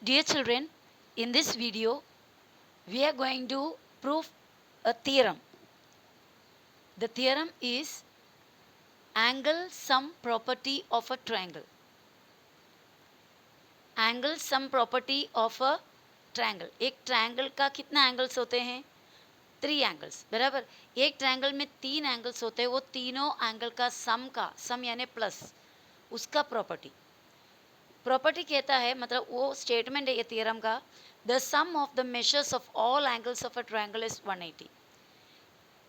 Dear children, in this video, we are going to prove a theorem. The theorem is angle sum property of a triangle. Angle sum property of a triangle. एक triangle का कितना angles होते हैं? 3 angles, बराबर. एक triangle में 3 angles होते हैं, वो तीनों एंगल का सम यानी प्लस, उसका प्रॉपर्टी कहता है, मतलब वो स्टेटमेंट है ये थियरम का. The sum of the measures of all angles of a triangle is 180.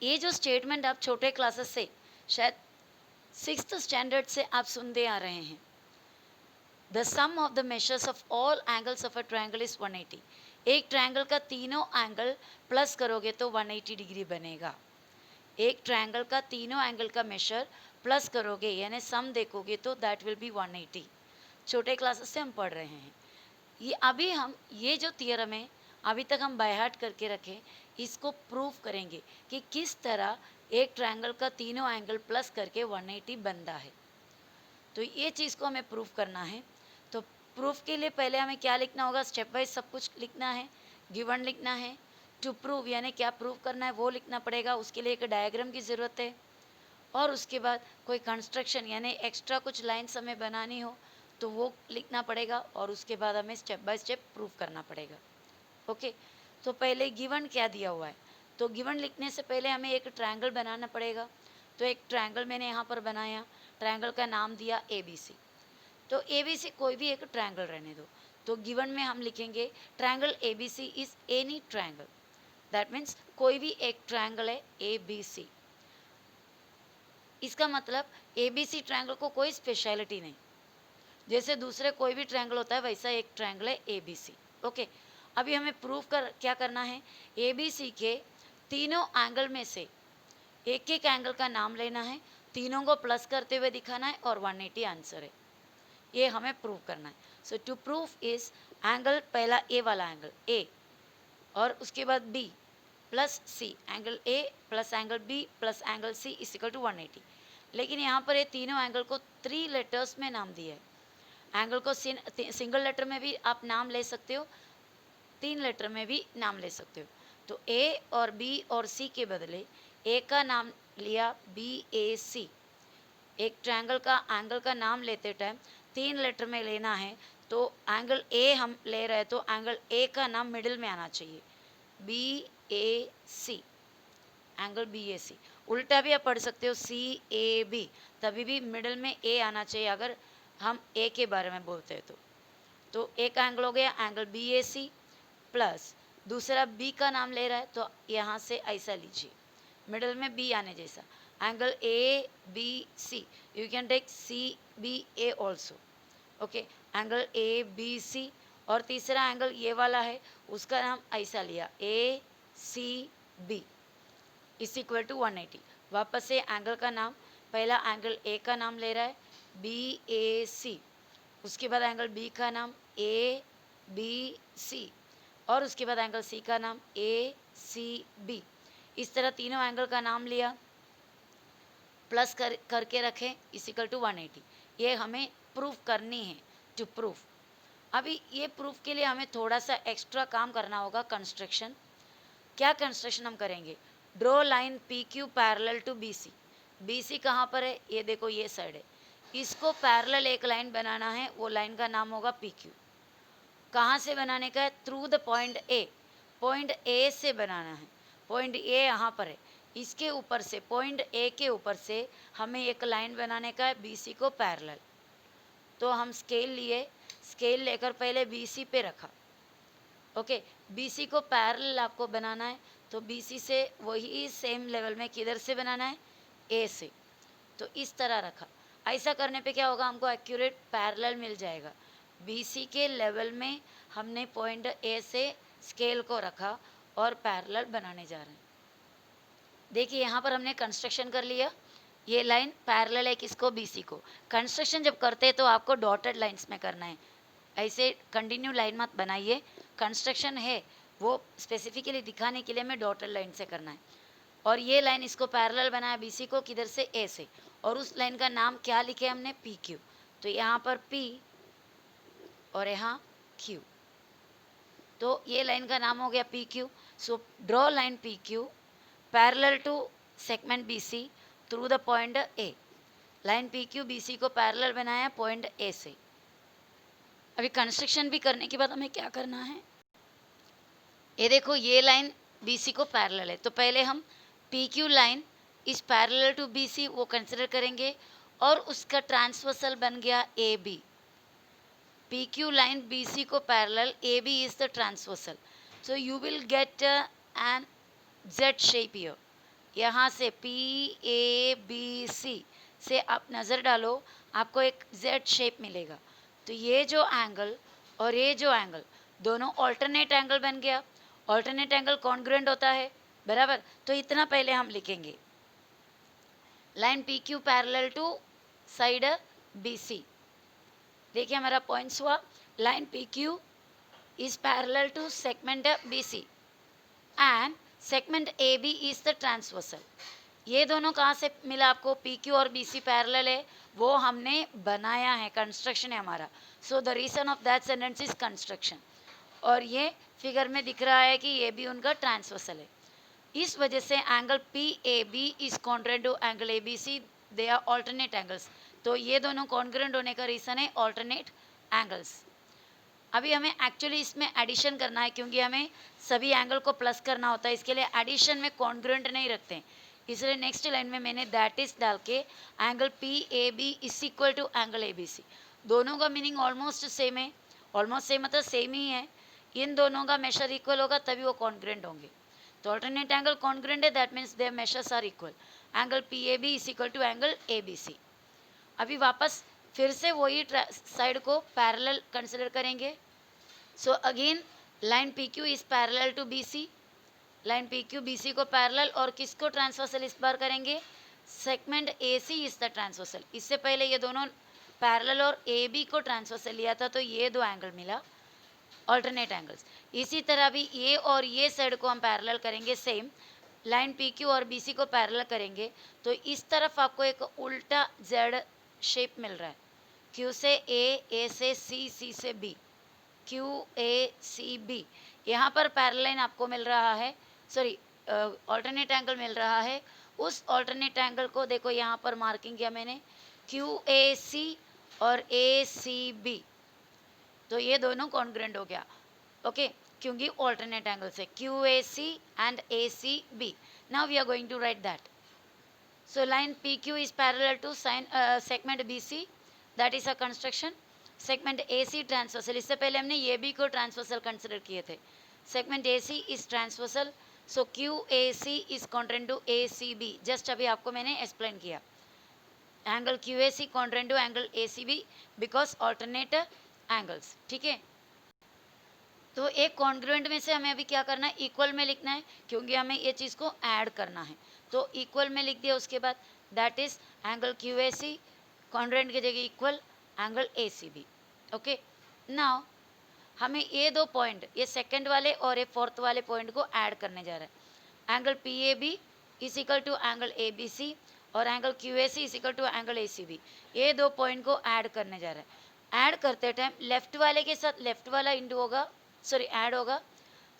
ये जो स्टेटमेंट आप छोटे क्लासेस से, शायद 6th स्टैंडर्ड से आप सुनते आ रहे हैं. The sum of the measures of all angles of a triangle is 180. एक ट्रायंगल का तीनों एंगल प्लस करोगे तो 180 डिग्री बनेगा. एक ट्रायंगल का तीनों एंगल का मेजर प्लस करोगे यानी सम देखोगे तो दैट विल बी 180. छोटे क्लासेस से हम पढ़ रहे हैं. ये अभी हम ये जो थियरम है अभी तक हम बाय हार्ट करके रखें, इसको प्रूव करेंगे कि किस तरह एक ट्रायंगल का तीनों एंगल प्लस करके 180 बनता है. तो ये चीज़ को हमें प्रूव करना है. तो प्रूफ के लिए पहले हमें क्या लिखना होगा? स्टेप वाइज सब कुछ लिखना है. गिवन लिखना है. टू प्रूव यानी क्या प्रूव करना है वो लिखना पड़ेगा. उसके लिए एक डायग्राम की ज़रूरत है. और उसके बाद कोई कंस्ट्रक्शन यानी एक्स्ट्रा कुछ लाइन्स हमें बनानी हो तो वो लिखना पड़ेगा. और उसके बाद हमें स्टेप बाय स्टेप प्रूव करना पड़ेगा. ओके. तो पहले गिवन क्या दिया हुआ है, तो गिवन लिखने से पहले हमें एक ट्रायंगल बनाना पड़ेगा. तो एक ट्रायंगल मैंने यहाँ पर बनाया. ट्रायंगल का नाम दिया ABC. तो ABC कोई भी एक ट्रायंगल रहने दो. तो गिवन में हम लिखेंगे triangle ABC is any triangle. That means कोई भी एक ट्रायंगल है ABC. इसका मतलब ABC ट्रायंगल को कोई स्पेशलिटी नहीं. जैसे दूसरे कोई भी ट्रायंगल होता है वैसा एक ट्रायंगल है ABC. ओके. अभी हमें प्रूफ क्या करना है? ABC के तीनों एंगल में से एक एक एंगल का नाम लेना है, तीनों को प्लस करते हुए दिखाना है और 180 आंसर है. ये हमें प्रूव करना है. So to proof is angle, पहला ए वाला एंगल A और उसके बाद B plus C, angle A plus angle B plus angle C is equal to 180. लेकिन यहाँ पर ये तीनों एंगल को 3 लेटर्स में नाम दिया है. एंगल को सिंगल लेटर में भी आप नाम ले सकते हो, 3 लेटर में भी नाम ले सकते हो. तो A और B और C के बदले A का नाम लिया BAC. एक ट्रायंगल का एंगल का नाम लेते टाइम 3 लेटर में लेना है. तो एंगल A हम ले रहे हैं तो एंगल A का नाम मिडिल में आना चाहिए, BAC. Angle BAC. उल्टा भी आप पढ़ सकते हो CAB, तभी भी मिडिल में A आना चाहिए अगर हम A के बारे में बोलते हैं तो एक एंगल हो गया एंगल BAC प्लस दूसरा B का नाम ले रहा है तो यहाँ से ऐसा लीजिए, मिडिल में B आने जैसा, angle ABC. You can take CBA also. Okay. Angle ABC. और तीसरा एंगल ये वाला है, उसका नाम ऐसा लिया ACB इज इक्वल टू 180. वापस से एंगल का नाम, पहला एंगल A का नाम ले रहा है BAC, उसके बाद एंगल B का नाम ABC और उसके बाद एंगल C का नाम ACB. इस तरह तीनों एंगल का नाम लिया, प्लस करके रखें इज इक्वल टू 180. ये हमें प्रूफ करनी है. टू प्रूफ, अभी ये प्रूफ के लिए हमें थोड़ा सा एक्स्ट्रा काम करना होगा. कंस्ट्रक्शन. क्या कंस्ट्रक्शन हम करेंगे? Draw line PQ parallel to BC. BC कहाँ पर है? ये देखो, ये साइड है. इसको पैरेलल एक लाइन बनाना है, वो लाइन का नाम होगा PQ. कहाँ से बनाने का है? Through the point A. Point A से बनाना है. पॉइंट A यहाँ पर है, इसके ऊपर से, पॉइंट A के ऊपर से हमें एक लाइन बनाने का है BC को पैरेलल. तो हम स्केल लिए, स्केल लेकर पहले BC पे रखा. ओके. BC को पैरेलल आपको बनाना है तो BC से वही सेम लेवल में किधर से बनाना है? A से. तो इस तरह रखा. ऐसा करने पे क्या होगा? हमको एक्यूरेट पैरेलल मिल जाएगा. BC के लेवल में हमने पॉइंट A से स्केल को रखा और पैरेलल बनाने जा रहे हैं. देखिए यहाँ पर हमने कंस्ट्रक्शन कर लिया. ये लाइन पैरेलल है किसको? BC को. कंस्ट्रक्शन जब करते हैं तो आपको डॉटेड लाइंस में करना है, ऐसे कंटिन्यू लाइन मत बनाइए. कंस्ट्रक्शन है वो स्पेसिफिकली दिखाने के लिए हमें डॉटेड लाइन से करना है. और ये लाइन इसको पैरेलल बनाया BC को, किधर से? A से. और उस लाइन का नाम क्या लिखे हमने? PQ. तो यहाँ पर P और यहाँ Q. तो ये लाइन का नाम हो गया P Q. So draw line P Q parallel to segment B C through the point A. Line P Q B C को पैरेलल बनाया पॉइंट ए से. अभी कंस्ट्रक्शन भी करने के बाद हमें क्या करना है, ये देखो ये लाइन बी सी को पैरेलल है, तो पहले हम P Q line is parallel to B C वो कंसिडर करेंगे और उसका ट्रांसवर्सल बन गया A B. P Q line B C को parallel, A B is the transversal. So you will get an Z shape here. यहाँ से P A B सी से आप नज़र डालो, आपको एक जेड शेप मिलेगा. तो ये जो एंगल और ये जो एंगल दोनों ऑल्टरनेट एंगल बन गया. ऑल्टरनेट एंगल कॉन्ग्रुएंट होता है, बराबर. तो इतना पहले हम लिखेंगे, line P Q parallel to side B C. देखिए हमारा पॉइंट्स हुआ, line P Q is parallel to segment B C and segment A B is the transversal. ये दोनों कहाँ से मिला आपको, पी क्यू और बी सी पैरेलल है, वो हमने बनाया है, कंस्ट्रक्शन है हमारा. So the reason of that sentence is construction. और ये फिगर में दिख रहा है कि ये भी उनका ट्रांसवर्सल है. इस वजह से angle P A B is congruent to angle A B C, they are alternate angles. तो ये दोनों कॉन्ग्रुएंट होने का रीज़न है ऑल्टरनेट एंगल्स. अभी हमें एक्चुअली इसमें एडिशन करना है, क्योंकि हमें सभी एंगल को प्लस करना होता है, इसके लिए एडिशन में कॉन्ग्रुएंट नहीं रखते हैं. इसलिए नेक्स्ट लाइन में मैंने दैट इज डाल के angle P A B is equal to angle A B C. दोनों का मीनिंग ऑलमोस्ट सेम है. ऑलमोस्ट सेम मतलब सेम ही है. इन दोनों का मेशर इक्वल होगा तभी वो कॉन्ग्रुएंट होंगे. तो ऑल्टरनेट एंगल कॉन्ग्रुएंट है, that means their measures are equal. Angle P A B is equal to angle A B C. अभी वापस फिर से वही साइड को पैरेलल कंसिडर करेंगे. So again line P Q is parallel to B C. Line P Q B C को parallel और किसको ट्रांसवर्सल इस बार करेंगे, segment A C is the transversal. इससे पहले ये दोनों पैरेलल और ए बी को ट्रांसवर्सल लिया था, तो ये दो एंगल मिला ऑल्टरनेट एंगल्स. इसी तरह भी ये और ये साइड को हम पैरेलल करेंगे सेम. लाइन पी क्यू और बी सी को पैरेलल करेंगे तो इस तरफ आपको एक उल्टा जेड शेप मिल रहा है. क्यू से ए से सी से B, Q A C B. यहाँ पर पैरेलल लाइन आपको मिल रहा है, सॉरी ऑल्टरनेट एंगल मिल रहा है. उस ऑल्टरनेट एंगल को देखो यहाँ पर मार्किंग किया मैंने, क्यू ए सी और ए सी बी. तो ये दोनों कॉन्ग्रुएंट हो गया, ओके, क्योंकि ऑल्टरनेट एंगल से Q A C and A C B. Now we are going to write that. So line PQ is parallel to segment BC, that is a construction. Segment AC transversal, इससे पहले हमने ये भी को transversal consider किए थे. Segment AC is transversal, so QAC is congruent to ACB. Just अभी आपको मैंने एक्सप्लेन किया. Angle QAC congruent to angle ACB because alternate angles. ठीक है. तो एक कॉन्ग्रुएंट में से हमें अभी क्या करना है, इक्वल में लिखना है, क्योंकि हमें ये चीज़ को ऐड करना है. तो इक्वल में लिख दिया. उसके बाद that is angle Q A C congruent की जगह equal angle A C B. Okay, now हमें ये दो पॉइंट, ये सेकंड वाले और ये फोर्थ वाले पॉइंट को ऐड करने जा रहा है. Angle P A B is equal to angle A B C और angle Q A C is equal to angle A C B. ये दो पॉइंट को ऐड करने जा रहा है. ऐड करते टाइम लेफ्ट वाले के साथ लेफ्ट वाला इंटू होगा, सॉरी ऐड होगा,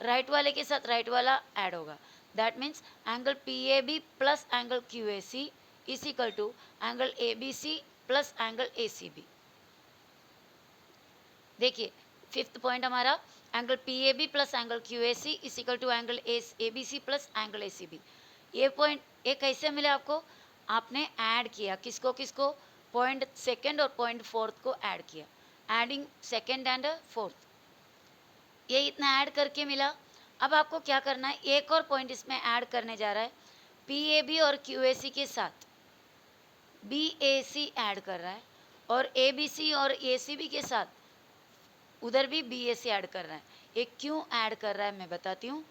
राइट वाले के साथ राइट वाला ऐड होगा. That means angle P A B plus angle Q A C is equal to angle A B C plus angle A C B. देखिए फिफ्थ पॉइंट हमारा angle P A B plus angle Q A C is equal to angle A B C plus angle A C B. ये point ये कैसे मिले आपको, आपने add किया. किसको किसको, पॉइंट सेकेंड और पॉइंट फोर्थ को ऐड किया. एडिंग सेकेंड एंड फोर्थ, ये इतना ऐड करके मिला. अब आपको क्या करना है, एक और पॉइंट इसमें ऐड करने जा रहा है. पी ए बी और क्यू ए सी के साथ बी ए सी ऐड कर रहा है और ए बी सी और ए सी बी के साथ उधर भी बी ए सी ऐड कर रहा है. ये क्यों ऐड कर रहा है मैं बताती हूँ.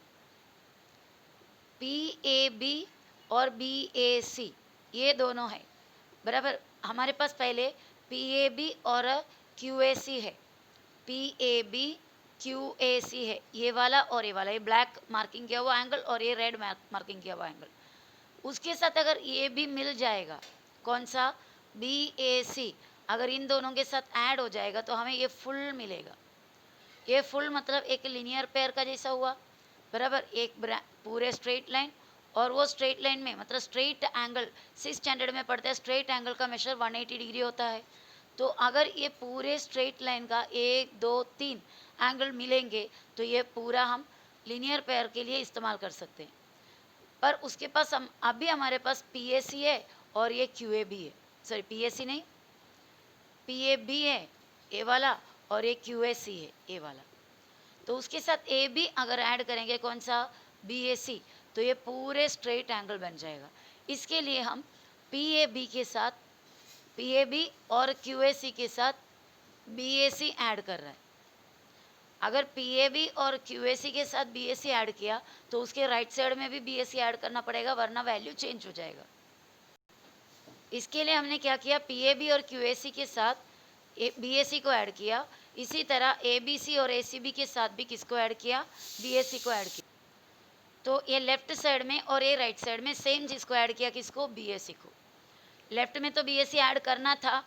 पी ए बी और बी ए सी ये दोनों है, बराबर. हमारे पास पहले पी ए बी और क्यू ए सी है. P A B Q A C है, ये वाला और ये वाला, ये ब्लैक मार्किंग किया हुआ एंगल और ये रेड मार्किंग किया हुआ एंगल. उसके साथ अगर ये भी मिल जाएगा, कौन सा, बी ए सी, अगर इन दोनों के साथ ऐड हो जाएगा तो हमें ये फुल मिलेगा. ये फुल मतलब एक लीनियर पेयर का जैसा हुआ, बराबर, एक पूरे स्ट्रेट लाइन, और वो स्ट्रेट लाइन में मतलब स्ट्रेट एंगल 6 स्टैंडर्ड में पढ़ते हैं, स्ट्रेट एंगल का मेजर 180 डिग्री होता है। तो अगर ये पूरे स्ट्रेट लाइन का 1 2 3 एंगल मिलेंगे तो ये पूरा हम लीनियर पेयर के लिए इस्तेमाल कर सकते हैं। पर उसके पास हम अभी हमारे पास पीएसी है और ये क्यूए भी है, सॉरी पीएसी नहीं, पीए भी है ए वाला, और ये क्यूएसी है ए वाला। तो उसके साथ ए बी अगर ऐड करेंगे, कौन सा, बी ए सी, तो ये पूरे स्ट्रेट एंगल बन जाएगा। इसके लिए हम पी ए बी के साथ, पी ए बी और क्यू ए सी के साथ बी ए सी ऐड कर रहा है। अगर पी ए बी और क्यू ए सी के साथ बी ए सी ऐड किया तो उसके राइट साइड में भी बी ए सी ऐड करना पड़ेगा, वरना वैल्यू चेंज हो जाएगा। इसके लिए हमने क्या किया, पी ए बी और क्यू ए सी के साथ बी ए सी को ऐड किया। इसी तरह ए बी सी और ए सी बी के साथ भी किसको ऐड किया, बी ए सी को ऐड किया। तो ये लेफ्ट साइड में और ये राइट साइड में सेम चीज़ को ऐड किया, किसको, बी ए सी को। लेफ्ट में तो बी ए सी ऐड करना था,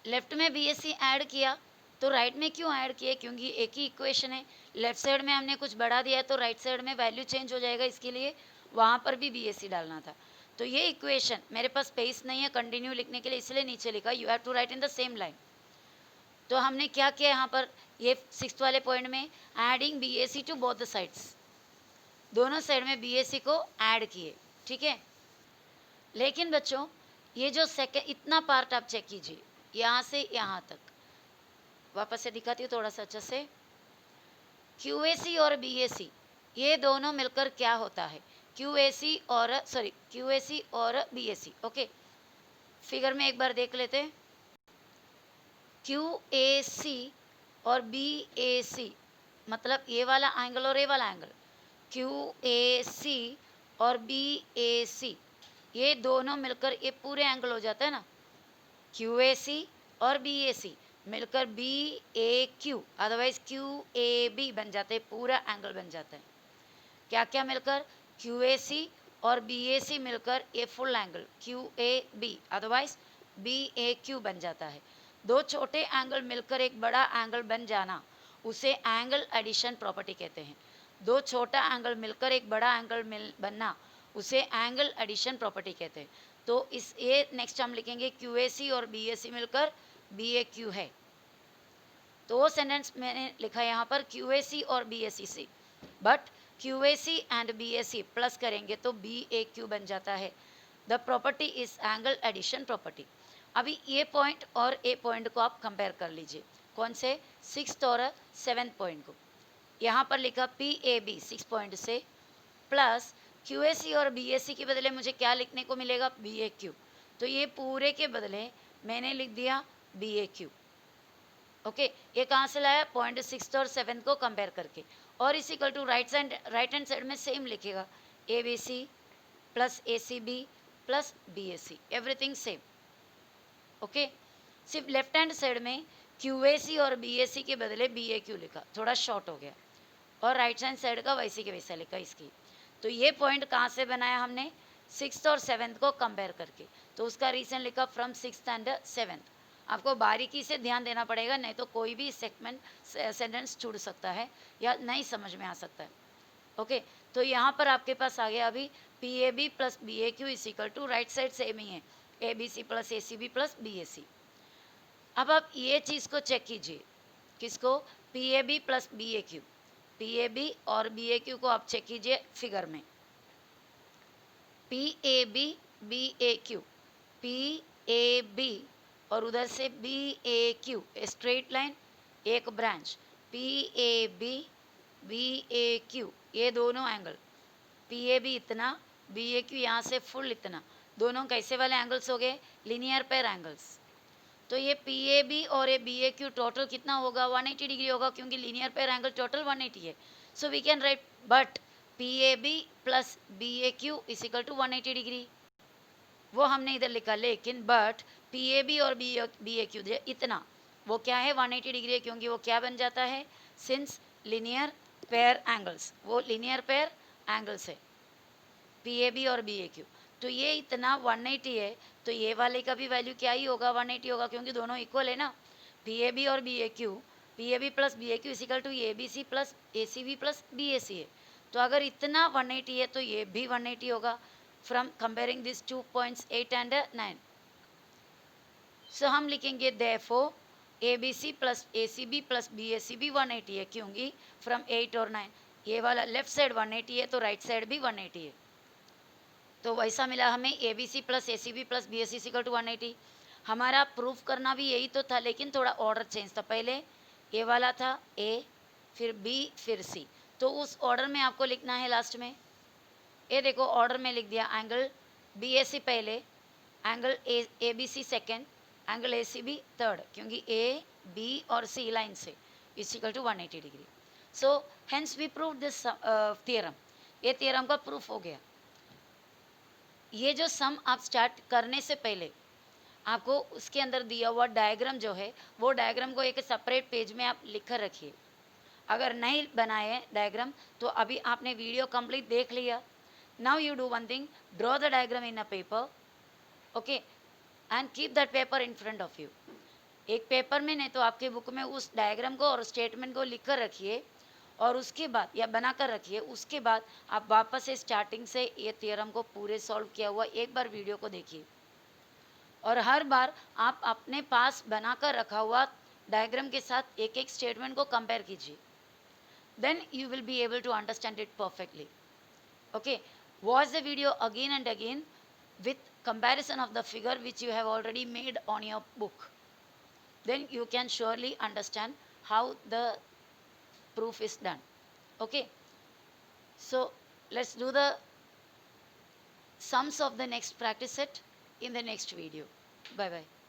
लेफ्ट में बी ए सी ऐड किया, तो राइट में क्यों ऐड किए, क्योंकि एक ही इक्वेशन है। लेफ्ट साइड में हमने कुछ बढ़ा दिया है तो राइट साइड में वैल्यू चेंज हो जाएगा, इसके लिए वहाँ पर भी बी ए सी डालना था। तो ये इक्वेशन, मेरे पास स्पेस नहीं है कंटिन्यू लिखने के लिए, इसलिए नीचे लिखा you have to write in the same line. तो हमने क्या किया यहाँ पर, ये 6th वाले पॉइंट में adding B A C to both the sides, दोनों साइड में बी ए सी को ऐड किए, ठीक है। लेकिन बच्चों ये जो सेकेंड इतना पार्ट आप चेक कीजिए, यहाँ से यहाँ तक, वापस से दिखाती हूँ थोड़ा सा अच्छे से। क्यू ए सी और बी ए सी ये दोनों मिलकर क्या होता है, क्यू ए सी और B A C. Okay, figure में एक बार देख लेते हैं। क्यू ए सी और बी ए सी मतलब ये वाला एंगल और ये वाला एंगल, क्यू ए सी और बी ए सी ये दोनों मिलकर ये पूरे एंगल हो जाता है ना। क्यू ए सी और बी ए सी मिलकर B A Q, otherwise Q A B बन जाते हैं, पूरा एंगल बन जाता है। क्या क्या मिलकर, क्यू ए सी और बी ए सी मिलकर ये full angle Q A B, otherwise B A Q बन जाता है। दो छोटे एंगल मिलकर एक बड़ा एंगल बन जाना उसे एंगल एडिशन प्रॉपर्टी कहते हैं। दो छोटा एंगल मिलकर एक बड़ा एंगल बनना उसे एंगल एडिशन प्रॉपर्टी कहते हैं। तो इस ये नेक्स्ट हम लिखेंगे क्यू ए सी और बी ए सी मिलकर बी ए क्यू है। तो वो सेंटेंस मैंने लिखा यहाँ पर क्यू ए सी और B A C, but Q A C and B A C plus करेंगे तो बी ए क्यू बन जाता है। The property is angle addition property. अभी ये पॉइंट और ए पॉइंट को आप कंपेयर कर लीजिए, कौन से, 6th और 7th पॉइंट को। यहाँ पर लिखा पी ए बी 6 पॉइंट से प्लस क्यू ए सी और बी ए सी के बदले मुझे क्या लिखने को मिलेगा, बी ए क्यू। तो ये पूरे के बदले मैंने लिख दिया बी ए क्यू। ओके, ये कहाँ से लाया, पॉइंट 6th और 7th को कंपेयर करके। और इस equal to right hand side में सेम लिखेगा, A B C plus A C B plus B A C, everything same. Okay, सिर्फ लेफ्ट हैंड साइड में क्यू ए सी और बी ए सी के बदले बी ए क्यू लिखा, थोड़ा short हो गया, और राइट हैंड साइड का वैसे के वैसा लिखा इसकी। तो ये पॉइंट कहाँ से बनाया हमने, 6th और 7th को कंपेयर करके। तो उसका रीजन लिखा फ्रॉम 6th एंड 7th। आपको बारीकी से ध्यान देना पड़ेगा, नहीं तो कोई भी सेगमेंट सेंटेंस छूट सकता है या नहीं समझ में आ सकता है। ओके, तो यहाँ पर आपके पास आ गया अभी P A B plus B A Q is equal to, right side same ही है, A B C plus A C B plus B A C. अब आप ये चीज़ को चेक कीजिए, किसको, P A B plus B A Q, P A B और बी ए क्यू को आप चेक कीजिए फिगर में, P A B A Q, P A B और उधर से B A Q, straight line एक branch, P A B A Q, ये दोनों एंगल, पी ए बी इतना, बी ए क्यू यहाँ से फुल इतना, दोनों कैसे वाले एंगल्स हो गए, लीनियर पेयर एंगल्स। तो ये पी ए बी और ये बी ए क्यू टोटल कितना होगा, 180 डिग्री होगा, क्योंकि लीनियर पेयर एंगल टोटल 180 है। So we can write but P A B plus B A Q is equal to 180 degree, वो हमने इधर लिखा। लेकिन बट पी ए बी और बी ए क्यू इतना, वो क्या है, 180 डिग्री है, क्योंकि वो क्या बन जाता है, सिंस लीनियर पेयर एंगल्स, वो लीनियर पेयर एंगल्स है पी ए बी और बी ए क्यू। तो ये इतना 180 है, तो ये वाले का भी वैल्यू क्या ही होगा, 180 होगा, क्योंकि दोनों इक्वल है ना। पी ए बी और B A Q PAB plus BAQ is equal to ABC plus ACB plus BAC है। तो अगर इतना 180 है तो ये भी 180 होगा from comparing this 2 points 8 and 9। सो हम लिखेंगे therefore ABC plus ACB plus BACB 180 है, क्योंकि फ्रॉम 8 और 9 ये वाला लेफ्ट साइड 180 है तो राइट साइड भी 180 है। तो वैसा मिला हमें ABC plus ACB plus BAC equal to 180। हमारा प्रूफ करना भी यही तो था, लेकिन थोड़ा ऑर्डर चेंज था। पहले ए वाला था A, फिर B, फिर C। तो उस ऑर्डर में आपको लिखना है लास्ट में। ये देखो ऑर्डर में लिख दिया, एंगल BAC पहले, angle ABC second, angle ACB third, क्योंकि A, B और C लाइन से is equal to 180 degree. So hence we prove this theorem. ये थियरम का प्रूफ हो गया। ये जो सम आप स्टार्ट करने से पहले आपको उसके अंदर दिया हुआ डायग्राम जो है, वो डायग्राम को एक सेपरेट पेज में आप लिख कर रखिए। अगर नहीं बनाए डायग्राम तो अभी आपने वीडियो कंप्लीट देख लिया। Now you do one thing, draw the diagram in a paper, okay, and keep that paper in front of you. एक पेपर में नहीं तो आपके बुक में उस डायग्राम को और स्टेटमेंट को लिख कर रखिए, और उसके बाद या बना कर रखिए। उसके बाद आप वापस से स्टार्टिंग से ये थियरम को पूरे सॉल्व किया हुआ एक बार वीडियो को देखिए, और हर बार आप अपने पास बनाकर रखा हुआ डायग्राम के साथ एक एक स्टेटमेंट को कंपेयर कीजिए। Then you will be able to understand it perfectly. Okay, watch the video again and again with comparison of the figure which you have already made on your book. Then you can surely understand how the proof is done. Okay, so let's do the sums of the next practice set in the next video. Bye bye.